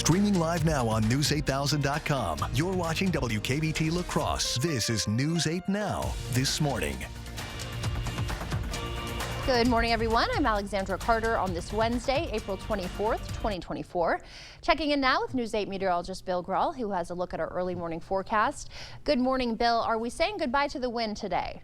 Streaming live now on News8000.com. You're watching WKBT La Crosse. This is News 8 Now, This Morning. Good morning, everyone. I'm Alexandra Carter on this Wednesday, April 24th, 2024. Checking in now with News 8 meteorologist Bill Grahl, who has a look at our early morning forecast. Good morning, Bill. Are we saying goodbye to the wind today?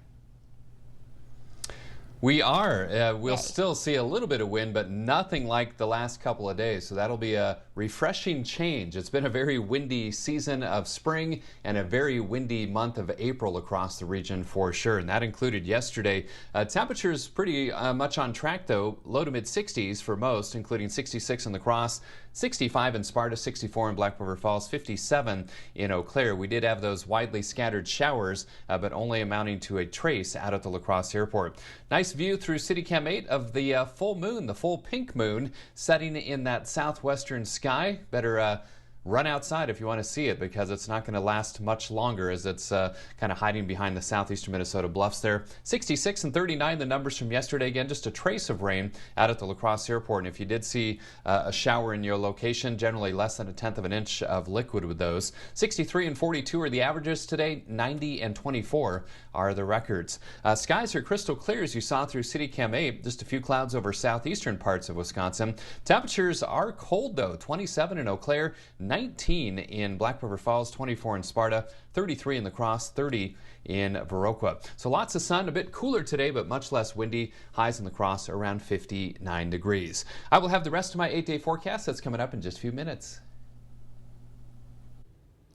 We are. We'll still see a little bit of wind, but nothing like the last couple of days. So that'll be a refreshing change. It's been a very windy season of spring and a very windy month of April across the region for sure. And that included yesterday. Temperatures pretty much on track, though. Low to mid 60s for most, including 66 in La Crosse, 65 in Sparta, 64 in Black River Falls, 57 in Eau Claire. We did have those widely scattered showers, but only amounting to a trace out at the La Crosse airport. Nice view through City Cam 8 of the full moon, the full pink moon, setting in that southwestern sky. Better run outside if you want to see it, because it's not going to last much longer as it's kind of hiding behind the southeastern Minnesota bluffs there. 66 and 39, the numbers from yesterday. Again, just a trace of rain out at the La Crosse airport. And if you did see a shower in your location, generally less than 1/10 of an inch of liquid with those. 63 and 42 are the averages today. 90 and 24 are the records. Skies are crystal clear, as you saw through City Cam 8. Just a few clouds over southeastern parts of Wisconsin. Temperatures are cold, though. 27 in Eau Claire, 19 in Black River Falls, 24 in Sparta, 33 in La Crosse, 30 in Viroqua. So lots of sun, a bit cooler today, but much less windy. Highs in La Crosse around 59 degrees. I will have the rest of my 8-day forecast that's coming up in just a few minutes.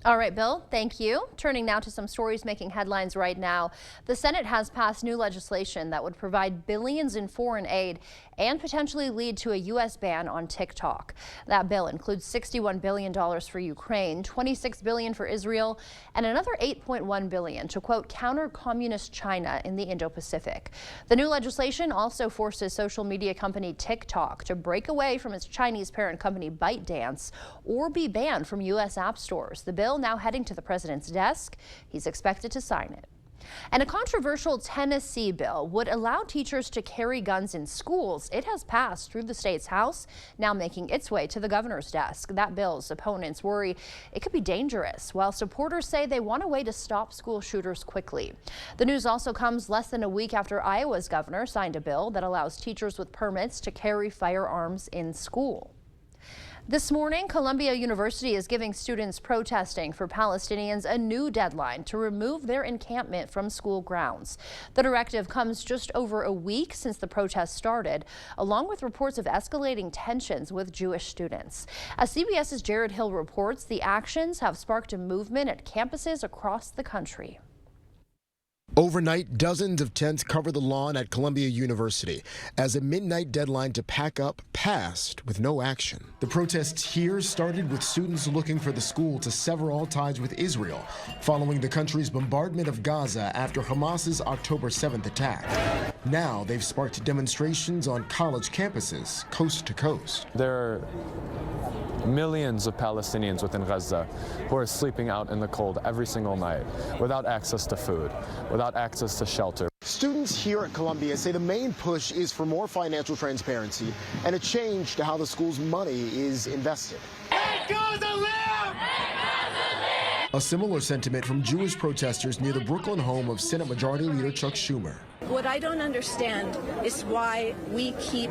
All right, Bill, thank you. Turning now to some stories making headlines right now. The Senate has passed new legislation that would provide billions in foreign aid and potentially lead to a U.S. ban on TikTok. That bill includes $61 billion for Ukraine, $26 billion for Israel, and another $8.1 billion to, quote, counter communist China in the Indo-Pacific. The new legislation also forces social media company TikTok to break away from its Chinese parent company ByteDance or be banned from U.S. app stores. The bill now heading to the president's desk. He's expected to sign it. And a controversial Tennessee bill would allow teachers to carry guns in schools. It has passed through the state's House, now making its way to the governor's desk. That bill's opponents worry it could be dangerous, while supporters say they want a way to stop school shooters quickly. The news also comes less than a week after Iowa's governor signed a bill that allows teachers with permits to carry firearms in school. This morning, Columbia University is giving students protesting for Palestinians a new deadline to remove their encampment from school grounds. The directive comes just over a week since the protest started, along with reports of escalating tensions with Jewish students. As CBS's Jared Hill reports, the actions have sparked a movement at campuses across the country. Overnight, dozens of tents cover the lawn at Columbia University as a midnight deadline to pack up passed with no action. The protests here started with students looking for the school to sever all ties with Israel following the country's bombardment of Gaza after Hamas's October 7th attack. Now they've sparked demonstrations on college campuses coast to coast. There are millions of Palestinians within Gaza who are sleeping out in the cold every single night without access to food, without access to shelter. Students here at Columbia say the main push is for more financial transparency and a change to how the school's money is invested. A similar sentiment from Jewish protesters near the Brooklyn home of Senate Majority Leader Chuck Schumer. What I don't understand is why we keep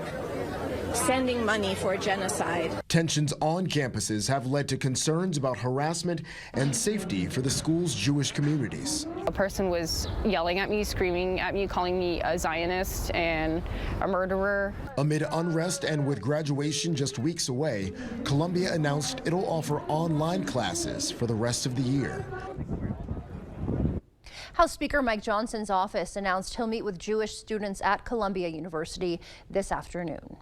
sending money for genocide. Tensions on campuses have led to concerns about harassment and safety for the school's Jewish communities. A person was yelling at me, screaming at me, calling me a Zionist and a murderer. Amid unrest and with graduation just weeks away, Columbia announced it'll offer online classes for the rest of the year. House Speaker Mike Johnson's office announced he'll meet with Jewish students at Columbia University this afternoon.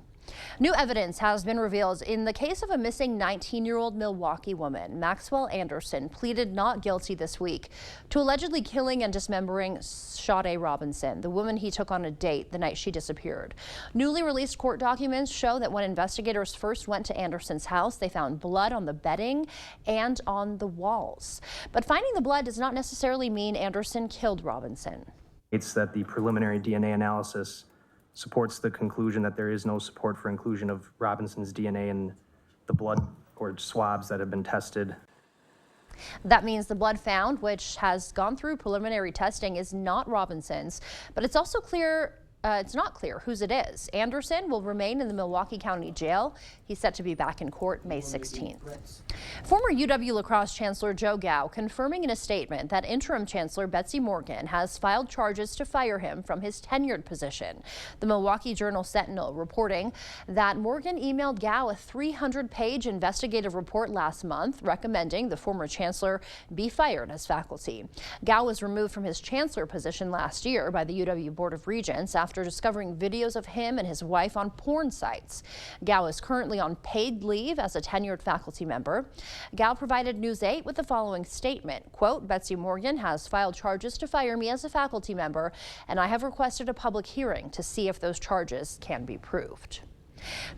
New evidence has been revealed in the case of a missing 19-year-old Milwaukee woman. Maxwell Anderson pleaded not guilty this week to allegedly killing and dismembering Sade Robinson, the woman he took on a date the night she disappeared. Newly released court documents show that when investigators first went to Anderson's house, they found blood on the bedding and on the walls. But finding the blood does not necessarily mean Anderson killed Robinson. It's that the preliminary DNA analysis supports the conclusion that there is no support for inclusion of Robinson's DNA in the blood or swabs that have been tested. That means the blood found, which has gone through preliminary testing, is not Robinson's, but it's also it's not clear whose it is. Anderson will remain in the Milwaukee County Jail. He's set to be back in court May 16th. Former UW La Crosse Chancellor Joe Gao confirming in a statement that interim Chancellor Betsy Morgan has filed charges to fire him from his tenured position. The Milwaukee Journal-Sentinel reporting that Morgan emailed Gao a 300-page investigative report last month recommending the former chancellor be fired as faculty. Gao was removed from his chancellor position last year by the UW Board of Regents after discovering videos of him and his wife on porn sites. Gao is currently on paid leave as a tenured faculty member. Gao provided News 8 with the following statement, quote, Betsy Morgan has filed charges to fire me as a faculty member, and I have requested a public hearing to see if those charges can be proved.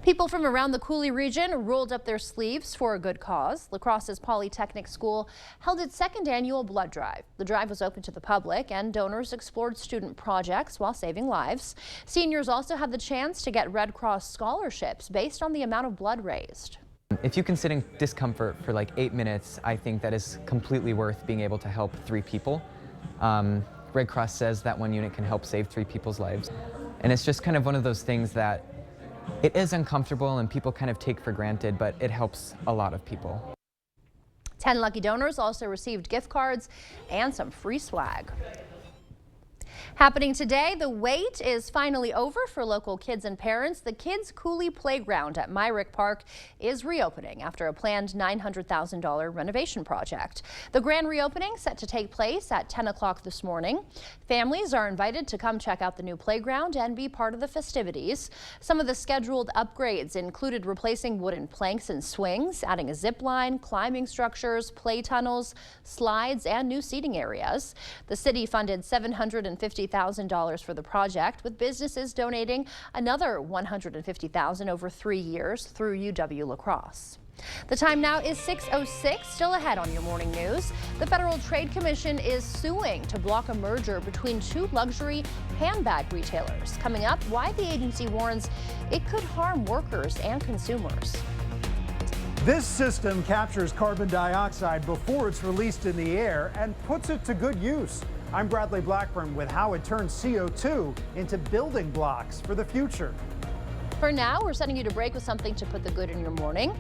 People from around the Coulee region rolled up their sleeves for a good cause. La Crosse's Polytechnic School held its second annual blood drive. The drive was open to the public and donors explored student projects while saving lives. Seniors also had the chance to get Red Cross scholarships based on the amount of blood raised. If you can sit in discomfort for like 8 minutes, I think that is completely worth being able to help 3 people. Red Cross says that 1 unit can help save 3 people's lives. And it's just kind of one of those things that it is uncomfortable and people kind of take for granted, but it helps a lot of people. 10 lucky donors also received gift cards and some free swag. Happening today, the wait is finally over for local kids and parents. The Kids Coulee Playground at Myrick Park is reopening after a planned $900,000 renovation project. The grand reopening set to take place at 10 o'clock this morning. Families are invited to come check out the new playground and be part of the festivities. Some of the scheduled upgrades included replacing wooden planks and swings, adding a zip line, climbing structures, play tunnels, slides, and new seating areas. The city funded $750,000 for the project, with businesses donating another $150,000 over 3 years through UW La Crosse. The time now is 6:06. Still ahead on your morning news. The Federal Trade Commission is suing to block a merger between 2 luxury handbag retailers. Coming up, why the agency warns it could harm workers and consumers. This system captures carbon dioxide before it's released in the air and puts it to good use. I'm Bradley Blackburn with how it turns CO2 into building blocks for the future. For now, we're sending you to break with something to put the good in your morning.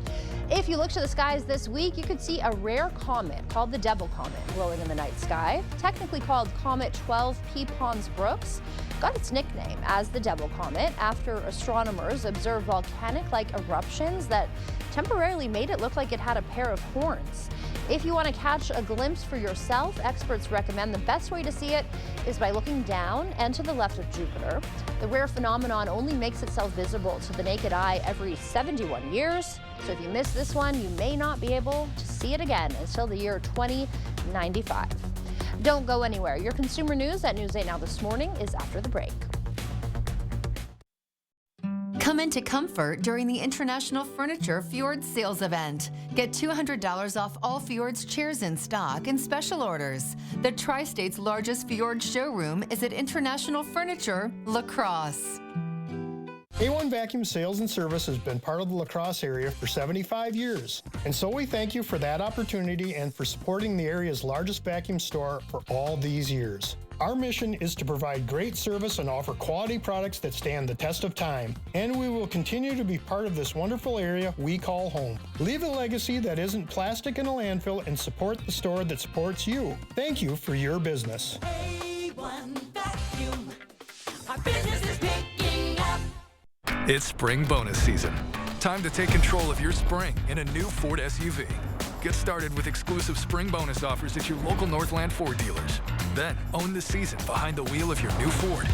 If you look to the skies this week, you could see a rare comet called the Devil Comet glowing in the night sky. Technically called Comet 12 P. Pons Brooks, got its nickname as the Devil Comet after astronomers observed volcanic-like eruptions that temporarily made it look like it had a pair of horns. If you want to catch a glimpse for yourself, experts recommend the best way to see it is by looking down and to the left of Jupiter. The rare phenomenon only makes itself visible to the naked eye every 71 years. So if you miss this one, you may not be able to see it again until the year 2095. Don't go anywhere. Your consumer news at News 8 Now this morning is after the break. Come into comfort during the International Furniture Fjord Sales Event. Get $200 off all Fjord's chairs in stock and special orders. The Tri-State's largest Fjord showroom is at International Furniture, La Crosse. A1 Vacuum Sales and Service has been part of the La Crosse area for 75 years. And so we thank you for that opportunity and for supporting the area's largest vacuum store for all these years. Our mission is to provide great service and offer quality products that stand the test of time. And we will continue to be part of this wonderful area we call home. Leave a legacy that isn't plastic in a landfill and support the store that supports you. Thank you for your business. A1 Vacuum. Our business is picking up. It's spring bonus season. Time to take control of your spring in a new Ford SUV. Get started with exclusive spring bonus offers at your local Northland Ford dealers. Then own the season behind the wheel of your new Ford.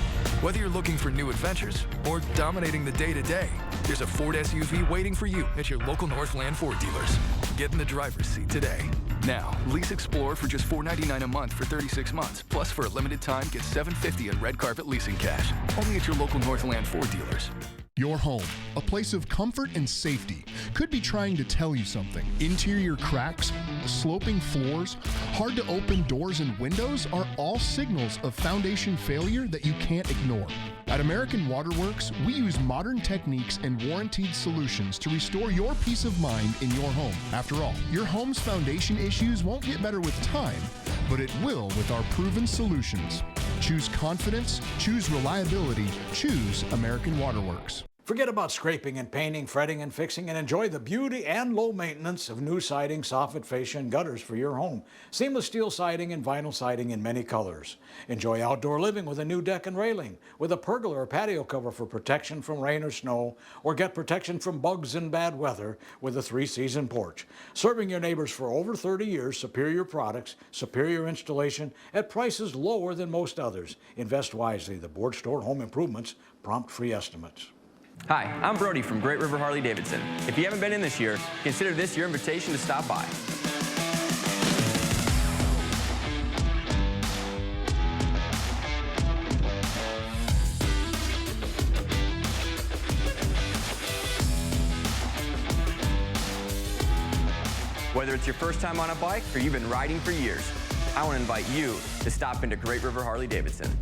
Whether you're looking for new adventures or dominating the day-to-day, there's a Ford SUV waiting for you at your local Northland Ford dealers. Get in the driver's seat today. Now, lease Explorer for just $499 a month for 36 months. Plus, for a limited time, get $750 in red carpet leasing cash. Only at your local Northland Ford dealers. Your home, a place of comfort and safety, could be trying to tell you something. Interior cracks, sloping floors, hard to open doors and windows are all signals of foundation failure that you can't ignore. At American Waterworks, we use modern techniques and warranted solutions to restore your peace of mind in your home. After all, your home's foundation issues won't get better with time, but it will with our proven solutions. Choose confidence, choose reliability, choose American Waterworks. Forget about scraping and painting, fretting and fixing, and enjoy the beauty and low maintenance of new siding, soffit, fascia, and gutters for your home. Seamless steel siding and vinyl siding in many colors. Enjoy outdoor living with a new deck and railing, with a pergola or patio cover for protection from rain or snow, or get protection from bugs and bad weather with a 3-season porch. Serving your neighbors for over 30 years, superior products, superior installation, at prices lower than most others. Invest wisely. The Board Store Home Improvements, prompt free estimates. Hi, I'm Brody from Great River Harley-Davidson. If you haven't been in this year, consider this your invitation to stop by. Whether it's your first time on a bike or you've been riding for years, I want to invite you to stop into Great River Harley-Davidson.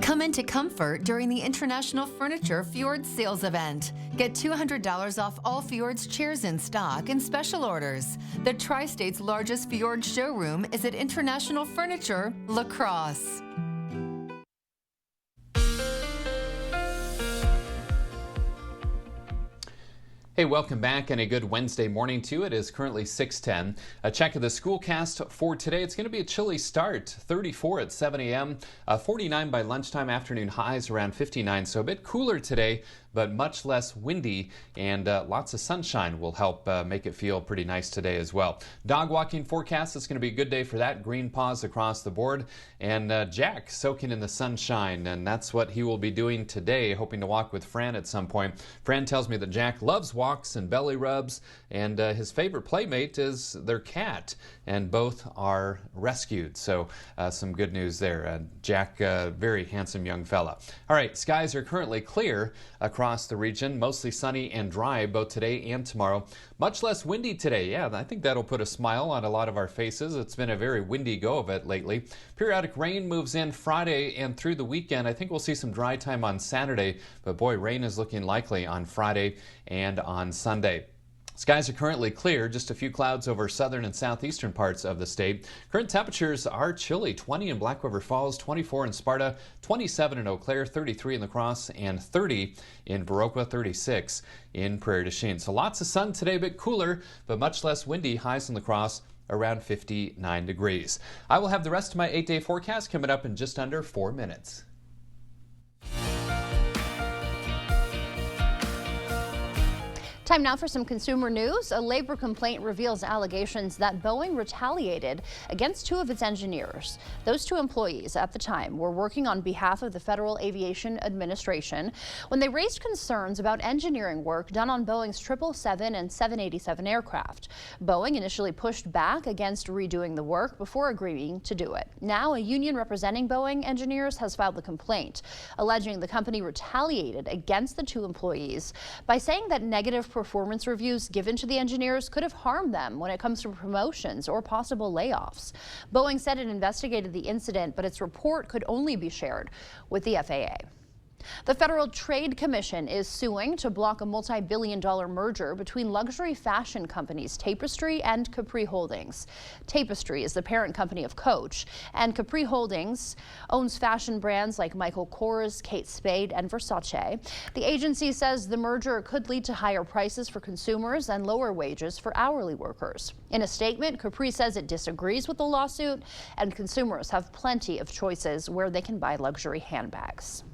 Come into comfort during the International Furniture Fjord Sales Event. Get $200 off all Fjord's chairs in stock and special orders. The Tri-State's largest Fjord showroom is at International Furniture, La Crosse. Hey, welcome back and a good Wednesday morning to you. It is currently 6:10. A check of the schoolcast for today. It's going to be a chilly start. 34 at 7 a.m., 49 by lunchtime, afternoon highs around 59. So a bit cooler today, but much less windy, and lots of sunshine will help make it feel pretty nice today as well. Dog walking forecast, it's going to be a good day for that. Green paws across the board. And Jack soaking in the sunshine, and that's what he will be doing today, hoping to walk with Fran at some point. Fran tells me that Jack loves walks and belly rubs, and his favorite playmate is their cat, and both are rescued. So some good news there. Jack, very handsome young fella. All right, skies are currently clear across the region, mostly sunny and dry both today and tomorrow. Much less windy today. Yeah, I think that'll put a smile on a lot of our faces. It's been a very windy go of it lately. Periodic rain moves in Friday and through the weekend. I think we'll see some dry time on Saturday, but boy, rain is looking likely on Friday and on Sunday. Skies are currently clear, just a few clouds over southern and southeastern parts of the state. Current temperatures are chilly, 20 in Black River Falls, 24 in Sparta, 27 in Eau Claire, 33 in La Crosse, and 30 in Viroqua, 36 in Prairie du Chien. So lots of sun today, a bit cooler, but much less windy. Highs in La Crosse around 59 degrees. I will have the rest of my 8-day forecast coming up in just under 4 minutes. Time now for some consumer news. A labor complaint reveals allegations that Boeing retaliated against 2 of its engineers. Those 2 employees at the time were working on behalf of the Federal Aviation Administration when they raised concerns about engineering work done on Boeing's 777 and 787 aircraft. Boeing initially pushed back against redoing the work before agreeing to do it. Now, a union representing Boeing engineers has filed the complaint, alleging the company retaliated against the 2 employees by saying that negative performance reviews given to the engineers could have harmed them when it comes to promotions or possible layoffs. Boeing said it investigated the incident, but its report could only be shared with the FAA. The Federal Trade Commission is suing to block a multi-billion-dollar merger between luxury fashion companies Tapestry and Capri Holdings. Tapestry is the parent company of Coach, and Capri Holdings owns fashion brands like Michael Kors, Kate Spade, and Versace. The agency says the merger could lead to higher prices for consumers and lower wages for hourly workers. In a statement, Capri says it disagrees with the lawsuit, and consumers have plenty of choices where they can buy luxury handbags.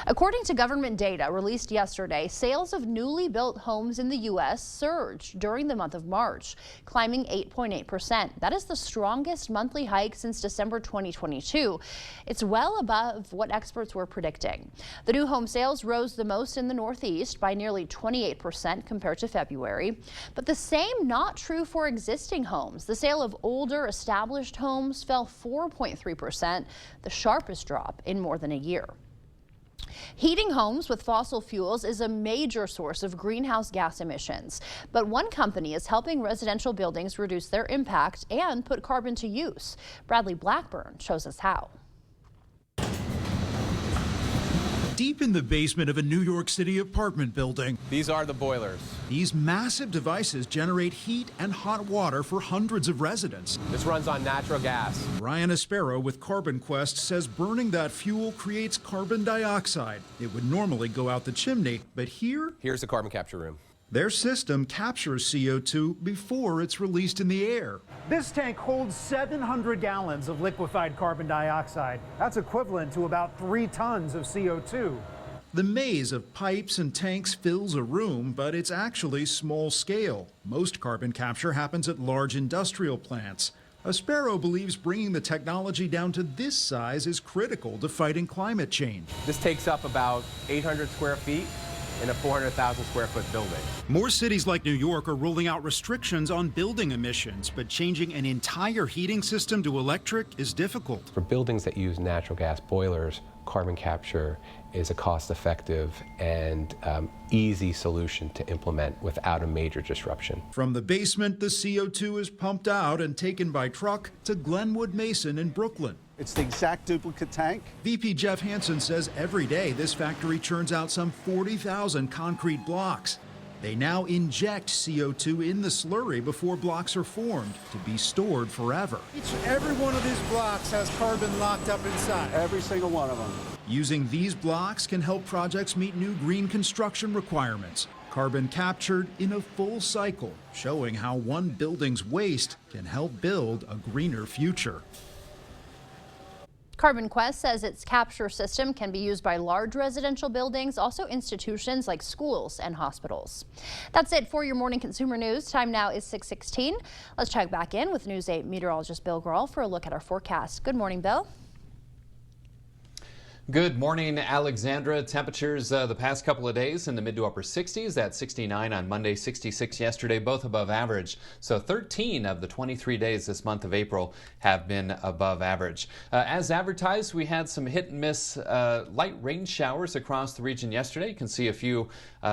According to government data released yesterday, sales of newly built homes in the U.S. surged during the month of March, climbing 8.8%. That is the strongest monthly hike since December 2022. It's well above what experts were predicting. The new home sales rose the most in the Northeast by nearly 28% compared to February. But the same not true for existing homes. The sale of older, established homes fell 4.3%, the sharpest drop in more than a year. Heating homes with fossil fuels is a major source of greenhouse gas emissions, but one company is helping residential buildings reduce their impact and put carbon to use. Bradley Blackburn shows us how. Deep in the basement of a New York City apartment building. These are the boilers. These massive devices generate heat and hot water for hundreds of residents. This runs on natural gas. Ryan Aspero with Carbon Quest says burning that fuel creates carbon dioxide. It would normally go out the chimney, but here's the carbon capture room. Their system captures CO2 before it's released in the air. This tank holds 700 gallons of liquefied carbon dioxide. That's equivalent to about 3 tons of CO2. The maze of pipes and tanks fills a room, but it's actually small scale. Most carbon capture happens at large industrial plants. Aspero believes bringing the technology down to this size is critical to fighting climate change. This takes up about 800 square feet in a 400,000 square foot building. More cities like New York are rolling out restrictions on building emissions, but changing an entire heating system to electric is difficult. For buildings that use natural gas boilers, carbon capture is a cost-effective and easy solution to implement without a major disruption. From the basement, the CO2 is pumped out and taken by truck to Glenwood Mason in Brooklyn. It's the exact duplicate tank. VP Jeff Hansen says every day this factory churns out some 40,000 concrete blocks. They now inject CO2 in the slurry before blocks are formed to be stored forever. Every one of these blocks has carbon locked up inside. Every single one of them. Using these blocks can help projects meet new green construction requirements. Carbon captured in a full cycle, showing how one building's waste can help build a greener future. Carbon Quest says its capture system can be used by large residential buildings, also institutions like schools and hospitals. That's it for your morning consumer news. Time now is 6:16. Let's check back in with News 8 meteorologist Bill Grahl for a look at our forecast. Good morning, Bill. Good morning, Alexandra. Temperatures the past couple of days in the mid to upper 60s. At 69 on Monday, 66 yesterday, both above average. So 13 of the 23 days this month of April have been above average. As advertised, we had some hit and miss light rain showers across the region yesterday. You can see a few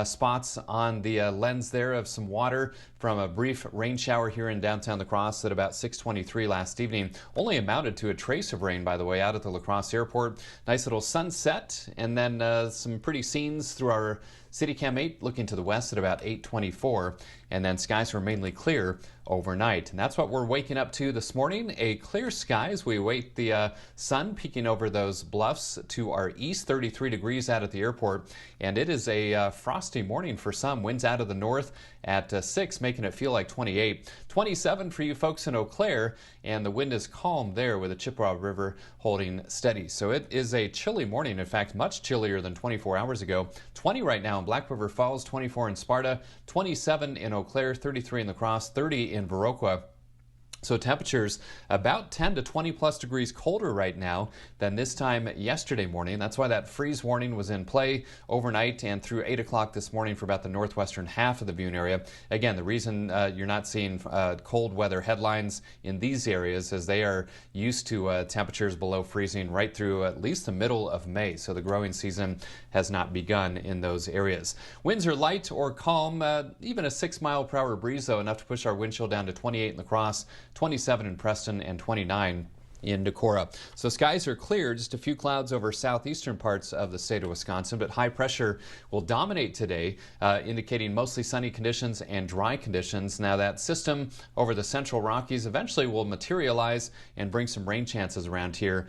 spots on the lens there of some water from a brief rain shower here in downtown La Crosse at about 6:23 last evening. Only amounted to a trace of rain, by the way, out at the La Crosse airport. Nice little sunset, and then some pretty scenes through our CityCam 8 looking to the west at about 8:24, and then skies were mainly clear overnight. And that's what we're waking up to this morning, a clear sky as we await the sun peeking over those bluffs to our east, 33 degrees out at the airport, and it is a frosty morning for some. Winds out of the north at 6, making it feel like 28. 27 for you folks in Eau Claire, and the wind is calm there with the Chippewa River holding steady. So it is a chilly morning, in fact, much chillier than 24 hours ago. 20 right now in Black River Falls, 24 in Sparta, 27 in Eau Claire, 33 in La Crosse, 30 in Viroqua. So temperatures about 10 to 20 plus degrees colder right now than this time yesterday morning. That's why that freeze warning was in play overnight and through 8 o'clock this morning for about the northwestern half of the Boone area. Again, the reason you're not seeing cold weather headlines in these areas is they are used to temperatures below freezing right through at least the middle of May. So the growing season has not begun in those areas. Winds are light or calm, even a 6-mile-per-hour breeze, though, enough to push our wind chill down to 28 in La Crosse, 27 in Preston, and 29 in Decorah. So skies are clear, just a few clouds over southeastern parts of the state of Wisconsin, but high pressure will dominate today, indicating mostly sunny conditions and dry conditions. Now that system over the central Rockies eventually will materialize and bring some rain chances around here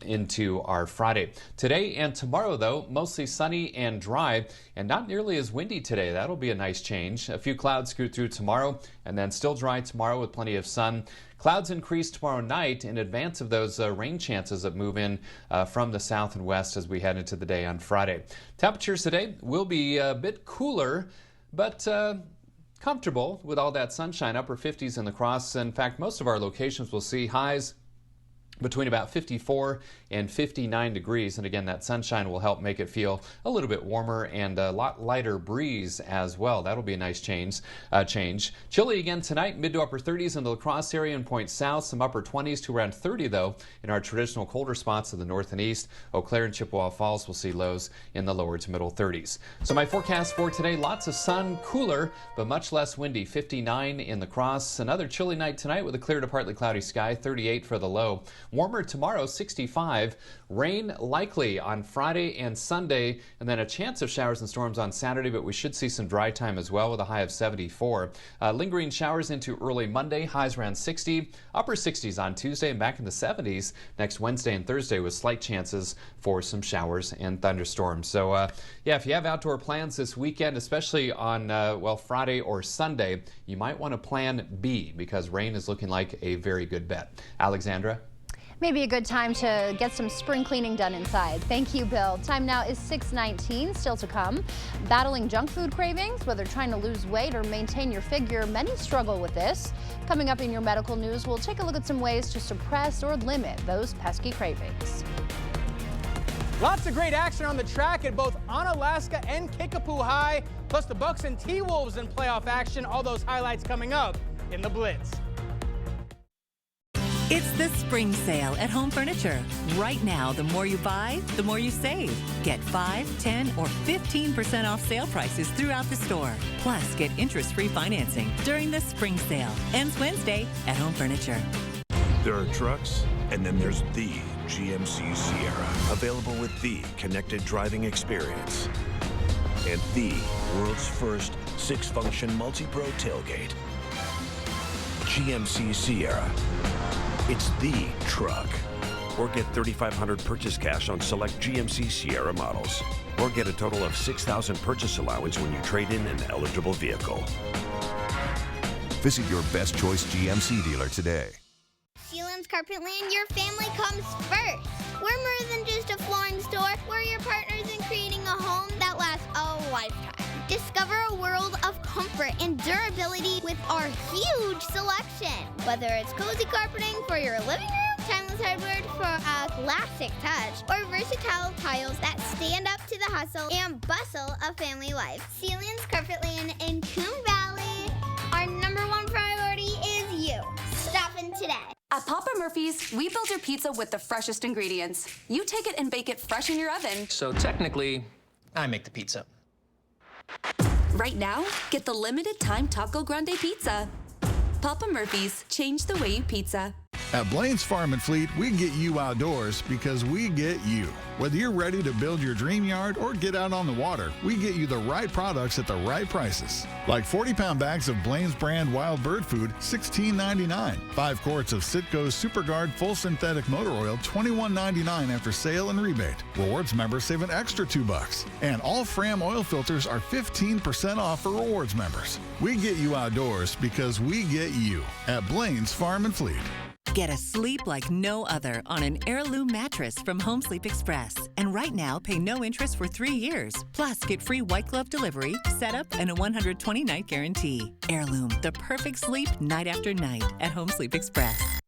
into our Friday. Today and tomorrow, though, mostly sunny and dry and not nearly as windy today. That'll be a nice change. A few clouds scoot through tomorrow and then still dry tomorrow with plenty of sun. Clouds increase tomorrow night in advance of those rain chances that move in from the south and west as we head into the day on Friday. Temperatures today will be a bit cooler, but comfortable with all that sunshine. Upper 50s in La Crosse. In fact, most of our locations will see highs between about 54 and 59 degrees. And again, that sunshine will help make it feel a little bit warmer and a lot lighter breeze as well. That'll be a nice change. Chilly again tonight, mid to upper 30s in the La Crosse area and Point South. Some upper 20s to around 30, though, in our traditional colder spots of the north and east. Eau Claire and Chippewa Falls will see lows in the lower to middle 30s. So my forecast for today, lots of sun, cooler, but much less windy. 59 in La Crosse. Another chilly night tonight with a clear to partly cloudy sky. 38 for the low. Warmer tomorrow, 65. Rain likely on Friday and Sunday, and then a chance of showers and storms on Saturday, but we should see some dry time as well with a high of 74. Lingering showers into early Monday, highs around 60. Upper 60s on Tuesday and back in the 70s next Wednesday and Thursday with slight chances for some showers and thunderstorms. So, yeah, if you have outdoor plans this weekend, especially on, Friday or Sunday, you might want to plan B because rain is looking like a very good bet. Alexandra? Maybe a good time to get some spring cleaning done inside. Thank you, Bill. Time now is 6:19, still to come. Battling junk food cravings, whether trying to lose weight or maintain your figure, many struggle with this. Coming up in your medical news, we'll take a look at some ways to suppress or limit those pesky cravings. Lots of great action on the track at both Onalaska and Kickapoo High, plus the Bucks and T-Wolves in playoff action. All those highlights coming up in the Blitz. It's the spring sale at Home Furniture. Right now, the more you buy, the more you save. Get 5, 10, or 15% off sale prices throughout the store. Plus, get interest-free financing during the spring sale. Ends Wednesday at Home Furniture. There are trucks, and then there's the GMC Sierra. Available with the connected driving experience. And the world's first 6-function multi-pro tailgate. GMC Sierra. It's the truck. Or get $3,500 purchase cash on select GMC Sierra models. Or get a total of $6,000 purchase allowance when you trade in an eligible vehicle. Visit your best choice GMC dealer today. Sealands Carpetland, your family comes first. We're more than just a flooring store. We're your partners in creating a home that lasts a lifetime. Discover a world of comfort and durability with our huge selection. Whether it's cozy carpeting for your living room, timeless hardwood for a classic touch, or versatile tiles that stand up to the hustle and bustle of family life. Sealands Carpetland in Coon Valley. Our #1 priority is you. Stop in today. At Papa Murphy's, we build your pizza with the freshest ingredients. You take it and bake it fresh in your oven. So technically, I make the pizza. Right now, get the limited time Taco Grande pizza. Papa Murphy's, change the way you pizza. At Blaine's Farm and Fleet, we get you outdoors because we get you. Whether you're ready to build your dream yard or get out on the water, we get you the right products at the right prices. Like 40-pound bags of Blaine's brand wild bird food, $16.99. 5 quarts of Citgo's SuperGuard full synthetic motor oil, $21.99 after sale and rebate. Rewards members save an extra $2. And all Fram oil filters are 15% off for rewards members. We get you outdoors because we get you at Blaine's Farm and Fleet. Get a sleep like no other on an Heirloom mattress from Home Sleep Express. And right now, pay no interest for 3 years. Plus, get free white glove delivery, setup, and a 120-night guarantee. Heirloom, the perfect sleep night after night at Home Sleep Express.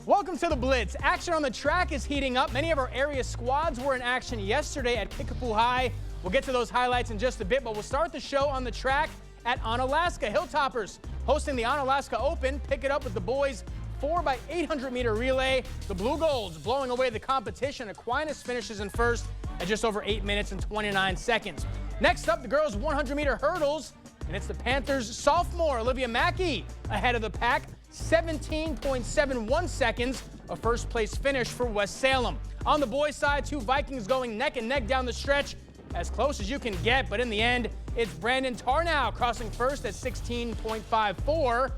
Welcome to the Blitz. Action on the track is heating up. Many of our area squads were in action yesterday at Kickapoo High. We'll get to those highlights in just a bit, but we'll start the show on the track at Onalaska. Hilltoppers hosting the Onalaska Open. Pick it up with the boys 4x800 meter relay. The Blue Golds blowing away the competition. Aquinas finishes in first at just over 8 minutes and 29 seconds. Next up, the girls 100 meter hurdles, and it's the Panthers sophomore Olivia Mackey ahead of the pack. 17.71 seconds, a first place finish for West Salem. On the boys side, 2 Vikings going neck and neck down the stretch, as close as you can get, but in the end, it's Brandon Tarnow crossing first at 16.54.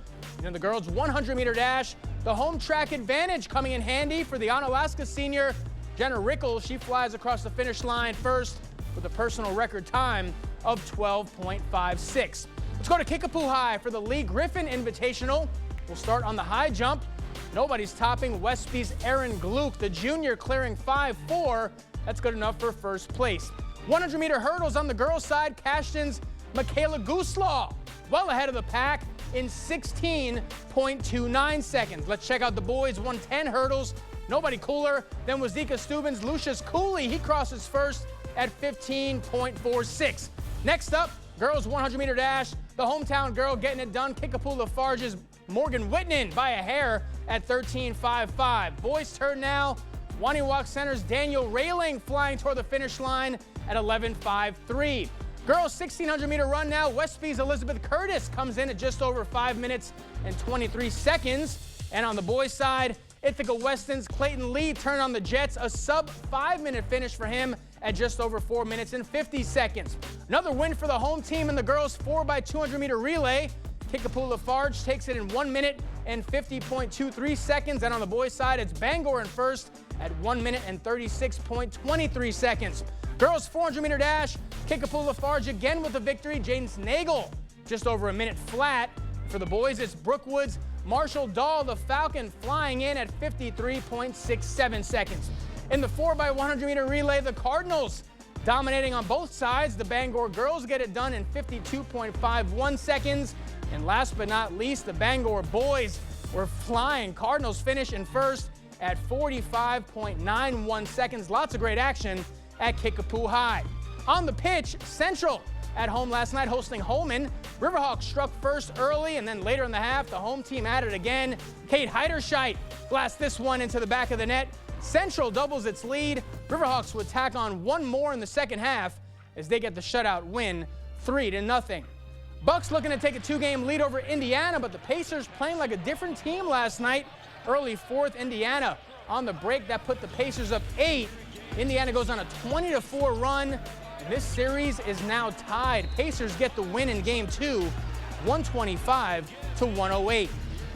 In the girls' 100-meter dash, the home track advantage coming in handy for the Onalaska senior Jenna Rickles. She flies across the finish line first with a personal record time of 12.56. Let's go to Kickapoo High for the Lee Griffin Invitational. We'll start on the high jump. Nobody's topping Westby's Aaron Gluck, the junior, clearing 5.4. That's good enough for first place. 100-meter hurdles on the girls' side. Cashton's Michaela Gooslaw, well ahead of the pack in 16.29 seconds. Let's check out the boys' 110 hurdles. Nobody cooler than Wazika Steuben's Lucius Cooley. He crosses first at 15.46. Next up, girls' 100-meter dash. The hometown girl getting it done. Kickapoo Lafarge's Morgan Whitman by a hair at 13.55. Boys' turn now. Waniwak Center's Daniel Railing flying toward the finish line at 11.53. Girls' 1,600-meter run now. Westby's Elizabeth Curtis comes in at just over 5 minutes and 23 seconds. And on the boys' side, Ithaca Weston's Clayton Lee turned on the Jets. A sub-5-minute finish for him at just over 4 minutes and 50 seconds. Another win for the home team in the girls' 4x200-meter relay. Kickapoo Lafarge takes it in 1 minute and 50.23 seconds. And on the boys' side, it's Bangor in first at 1 minute and 36.23 seconds. Girls' 400-meter dash. Kickapoo Lafarge again with a victory. Jaden Nagel just over a minute flat. For the boys, it's Brookwood's Marshall Dahl, the Falcon, flying in at 53.67 seconds. In the 4x100-meter relay, the Cardinals dominating on both sides. The Bangor girls get it done in 52.51 seconds. And last but not least, the Bangor boys were flying. Cardinals finish in first at 45.91 seconds. Lots of great action at Kickapoo High. On the pitch, Central at home last night hosting Holman. Riverhawks struck first early, and then later in the half, the home team added again. Kate Heiderscheit blasts this one into the back of the net. Central doubles its lead. Riverhawks would tack on one more in the second half as they get the shutout win 3-0. Bucks looking to take a 2-game lead over Indiana, but the Pacers playing like a different team last night. Early fourth, Indiana on the break. That put the Pacers up 8. Indiana goes on a 20-4 run, and this series is now tied. Pacers get the win in Game 2, 125-108.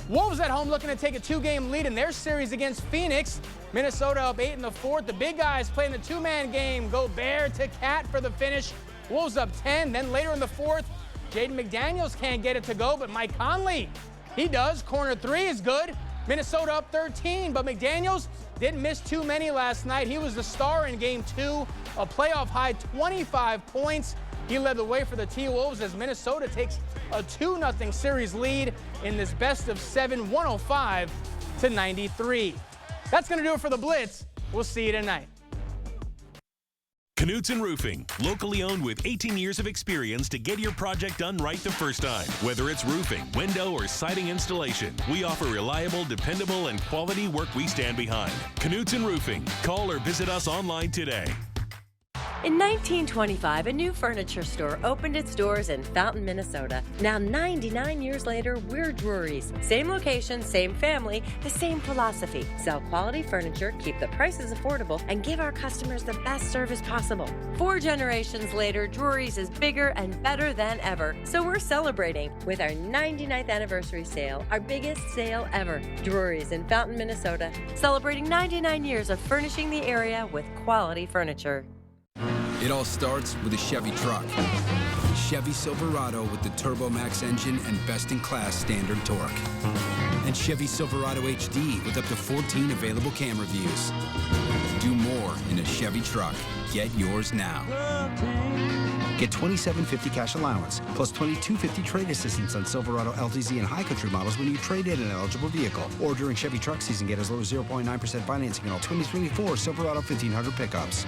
Wolves at home looking to take a 2-game lead in their series against Phoenix. Minnesota up 8 in the fourth. The big guys playing the two-man game. Gobert to Cat for the finish. Wolves up 10. Then later in the fourth, Jaden McDaniels can't get it to go, but Mike Conley, he does. Corner three is good. Minnesota up 13, but McDaniels didn't miss too many last night. He was the star in Game 2, a playoff high 25 points. He led the way for the T-Wolves as Minnesota takes a 2-0 series lead in this best-of-7, 105-93. That's going to do it for the Blitz. We'll see you tonight. Knutson Roofing, locally owned with 18 years of experience to get your project done right the first time. Whether it's roofing, window, or siding installation, we offer reliable, dependable, and quality work we stand behind. Knutson Roofing. Call or visit us online today. In 1925, a new furniture store opened its doors in Fountain, Minnesota. Now, 99 years later, we're Drury's. Same location, same family, the same philosophy. Sell quality furniture, keep the prices affordable, and give our customers the best service possible. 4 generations later, Drury's is bigger and better than ever. So we're celebrating with our 99th anniversary sale, our biggest sale ever. Drury's in Fountain, Minnesota, celebrating 99 years of furnishing the area with quality furniture. It all starts with a Chevy truck. Chevy Silverado with the Turbo Max engine and best-in-class standard torque. And Chevy Silverado HD with up to 14 available camera views. Do more in a Chevy truck. Get yours now. Get $2,750 cash allowance, plus $2,250 trade assistance on Silverado LTZ and High Country models when you trade in an eligible vehicle. Or during Chevy truck season, get as low as 0.9% financing on all 2024 Silverado 1500 pickups.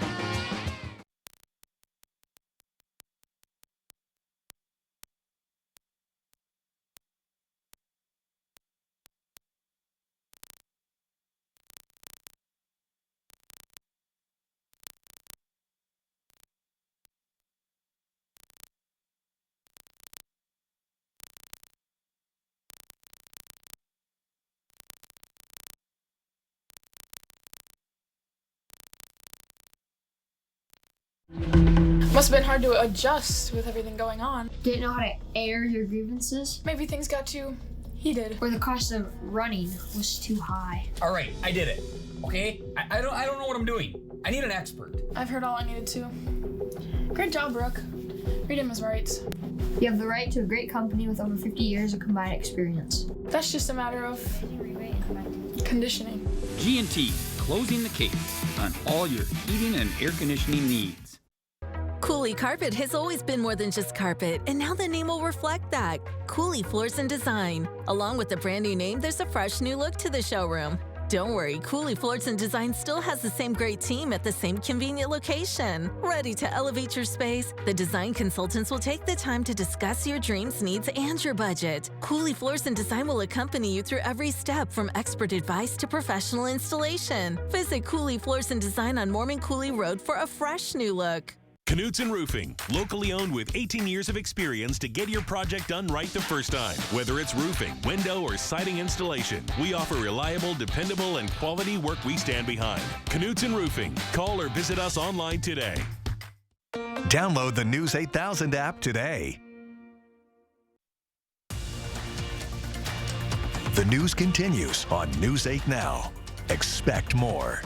Must have been hard to adjust with everything going on. Didn't know how to air your grievances. Maybe things got too He did. Or the cost of running was too high. All right, I did it. Okay? I don't know what I'm doing. I need an expert. I've heard all I needed to. Great job, Brooke. Read him his rights. You have the right to a great company with over 50 years of combined experience. That's just a matter of conditioning. G&T, closing the case on all your heating and air conditioning needs. Cooley Carpet has always been more than just carpet, and now the name will reflect that. Cooley Floors and Design. Along with the brand new name, there's a fresh new look to the showroom. Don't worry, Cooley Floors and Design still has the same great team at the same convenient location. Ready to elevate your space? The design consultants will take the time to discuss your dreams, needs, and your budget. Cooley Floors and Design will accompany you through every step, from expert advice to professional installation. Visit Cooley Floors and Design on Mormon Cooley Road for a fresh new look. Knutson Roofing, locally owned with 18 years of experience to get your project done right the first time. Whether it's roofing, window, or siding installation, we offer reliable, dependable, and quality work we stand behind. Knutson Roofing. Call or visit us online today. Download the News 8000 app today. The news continues on News 8 Now. Expect more.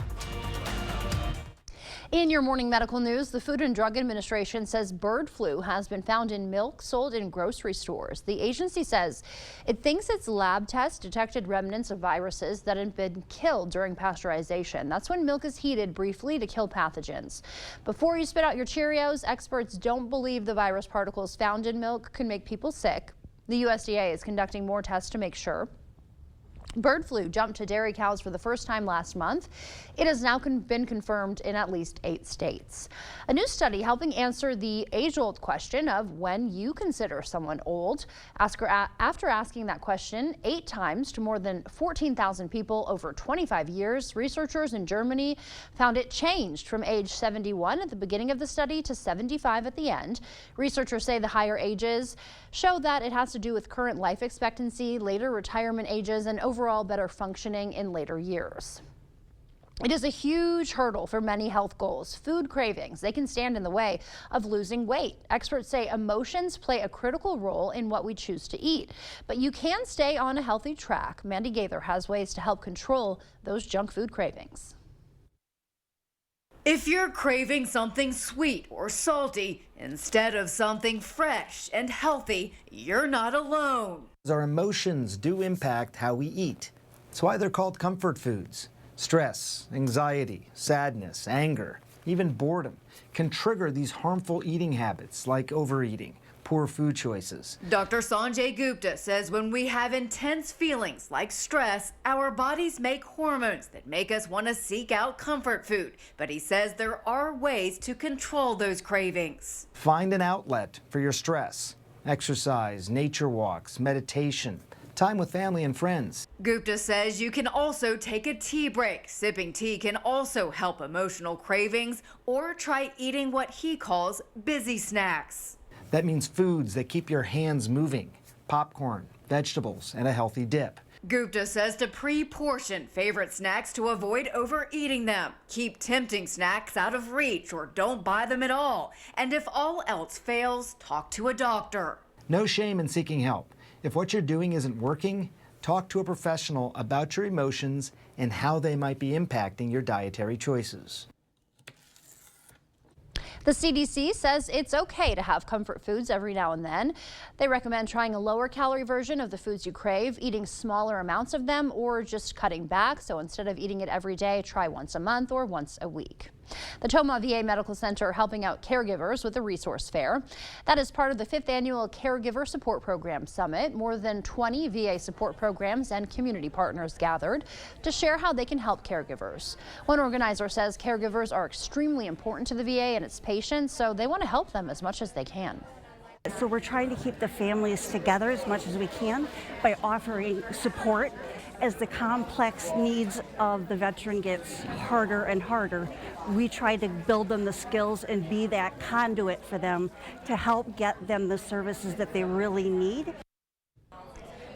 In your morning medical news, the Food and Drug Administration says bird flu has been found in milk sold in grocery stores. The agency says it thinks its lab test detected remnants of viruses that had been killed during pasteurization. That's when milk is heated briefly to kill pathogens. Before you spit out your Cheerios, experts don't believe the virus particles found in milk can make people sick. The USDA is conducting more tests to make sure. Bird flu jumped to dairy cows for the first time last month. It has now been confirmed in at least 8 states. A new study helping answer the age-old question of when you consider someone old. After asking that question 8 times to more than 14,000 people over 25 years, researchers in Germany found it changed from age 71 at the beginning of the study to 75 at the end. Researchers say the higher ages show that it has to do with current life expectancy, later retirement ages, and overall better functioning in later years. It is a huge hurdle for many health goals. Food cravings, they can stand in the way of losing weight. Experts say emotions play a critical role in what we choose to eat, but you can stay on a healthy track. Mandy Gaither has ways to help control those junk food cravings. If you're craving something sweet or salty instead of something fresh and healthy, you're not alone. Our emotions do impact how we eat. That's why they're called comfort foods. Stress, anxiety, sadness, anger, even boredom can trigger these harmful eating habits like overeating, poor food choices. Dr. Sanjay Gupta says when we have intense feelings like stress, our bodies make hormones that make us want to seek out comfort food. But he says there are ways to control those cravings. Find an outlet for your stress. Exercise, nature walks, meditation, time with family and friends. Gupta says you can also take a tea break. Sipping tea can also help emotional cravings, or try eating what he calls busy snacks. That means foods that keep your hands moving, popcorn, vegetables, and a healthy dip. Gupta says to pre-portion favorite snacks to avoid overeating them. Keep tempting snacks out of reach or don't buy them at all. And if all else fails, talk to a doctor. No shame in seeking help. If what you're doing isn't working, talk to a professional about your emotions and how they might be impacting your dietary choices. The CDC says it's okay to have comfort foods every now and then. They recommend trying a lower calorie version of the foods you crave, eating smaller amounts of them, or just cutting back. So instead of eating it every day, try once a month or once a week. The Tomah VA Medical Center helping out caregivers with a resource fair. That is part of the 5th annual Caregiver Support Program Summit. More than 20 VA support programs and community partners gathered to share how they can help caregivers. One organizer says caregivers are extremely important to the VA and its patients, so they want to help them as much as they can. So we're trying to keep the families together as much as we can by offering support. As the complex needs of the veteran gets harder and harder, we try to build them the skills and be that conduit for them to help get them the services that they really need.